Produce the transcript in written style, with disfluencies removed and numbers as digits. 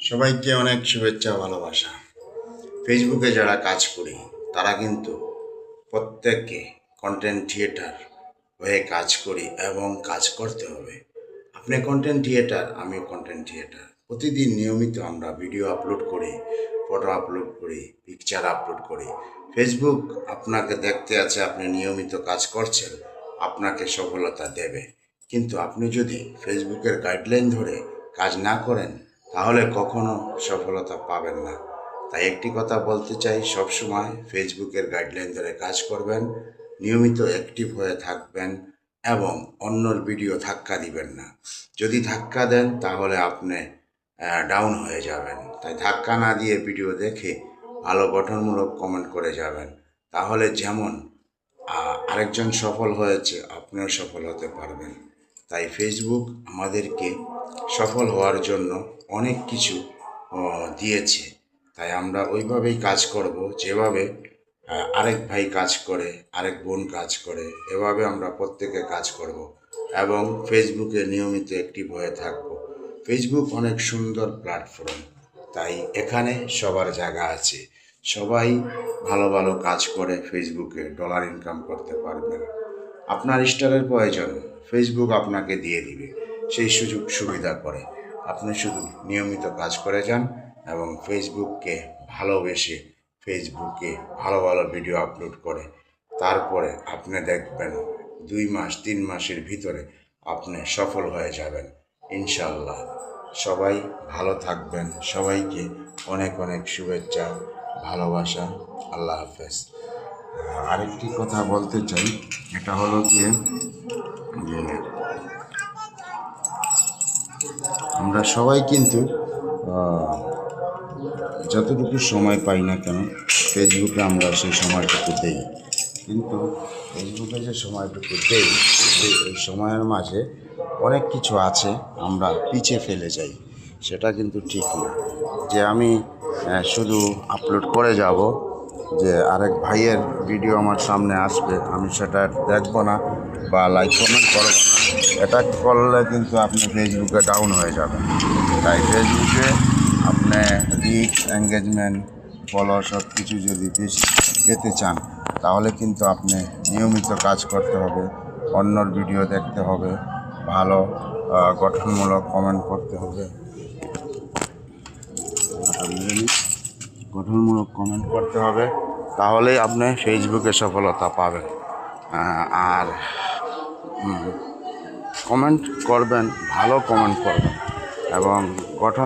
সবাইকে অনেক শুভেচ্ছা ভালোবাসা। ফেসবুকে যারা কাজ করি তারা কিন্তু প্রত্যেককে কন্টেন্ট ক্রিয়েটার হয়ে কাজ করি এবং কাজ করতে হবে। আপনি কন্টেন্ট ক্রিয়েটার, আমিও কন্টেন্ট ক্রিয়েটার। প্রতিদিন নিয়মিত আমরা ভিডিও আপলোড করি, ফটো আপলোড করি, পিকচার আপলোড করি। ফেসবুক আপনাকে দেখতে আছে, আপনি নিয়মিত কাজ করছেন, আপনাকে সফলতা দেবে। কিন্তু আপনি যদি ফেসবুকের গাইডলাইন ধরে কাজ না করেন তাহলে কখনো সফলতা পাবেন না। তাই একটি কথা বলতে চাই, সবসময় ফেসবুকের গাইডলাইন ধরে কাজ করবেন, নিয়মিত অ্যাক্টিভ হয়ে থাকবেন এবং অন্যর ভিডিও ধাক্কা দিবেন না। যদি ধাক্কা দেন তাহলে আপনি ডাউন হয়ে যাবেন। তাই ধাক্কা না দিয়ে ভিডিও দেখে ভালো গঠনমূলক কমেন্ট করে যাবেন। তাহলে যেমন আরেকজন সফল হয়েছে, আপনিও সফল হতে পারবেন। তাই ফেসবুক আমাদেরকে সফল হওয়ার জন্য অনেক কিছু দিয়েছে। তাই আমরা ওইভাবেই কাজ করব, যেভাবে আরেক ভাই কাজ করে, আরেক বোন কাজ করে, এভাবে আমরা প্রত্যেকে কাজ করব এবং ফেসবুকে নিয়মিত অ্যাক্টিভ হয়ে থাকব। ফেসবুক অনেক সুন্দর প্ল্যাটফর্ম, তাই এখানে সবার জায়গা আছে। সবাই ভালো ভালো কাজ করে ফেসবুকে ডলার ইনকাম করতে পারবেন। আপনার স্টারের প্রয়োজন, ফেসবুক আপনাকে দিয়ে দিবে সেই সুযোগ সুবিধা করে। আপনি শুধু নিয়মিত কাজ করে যান এবং ফেসবুককে ভালোবেসে ফেসবুকে ভালো ভালো ভিডিও আপলোড করে তারপরে আপনি দেখবেন 2 মাস 3 মাসের ভিতরে আপনি সফল হয়ে যাবেন ইনশাল্লাহ। সবাই ভালো থাকবেন। সবাইকে অনেক অনেক শুভেচ্ছা, ভালোবাসা। আল্লাহ হাফেজ। আরেকটি কথা বলতে চাই, এটা হলো যে আমরা সবাই কিন্তু যতটুকু সময় পাই না কেন ফেসবুকে আমরা সেই সময়টুকু দেই। কিন্তু ফেসবুকে যে সময়টুকু দেই এই সময়ের মাঝে অনেক কিছু আছে আমরা পিছিয়ে ফেলে যাই। সেটা কিন্তু ঠিক না যে আমি শুধু আপলোড করে যাব, যে আরেক ভাইয়ের ভিডিও আমার সামনে আসবে আমি সেটা দেখব না বা লাইক কমেন্ট করব না। এটা করলে কিন্তু আপনি ফেসবুকে ডাউন হয়ে যাবেন। তাই ফেসবুকে আপনি রিচ, এঙ্গেজমেন্ট, ফলো সব কিছু যদি বেশি পেতে চান তাহলে কিন্তু আপনি নিয়মিত কাজ করতে হবে, অন্যর ভিডিও দেখতে হবে, ভালো গঠনমূলক কমেন্ট করতে হবে, গঠনমূলক কমেন্ট করতে হবে, তাহলেই আপনি ফেসবুকে সফলতা পাবেন। আর কমেন্ট করবেন, ভালো কমেন্ট করবেন এবং গঠন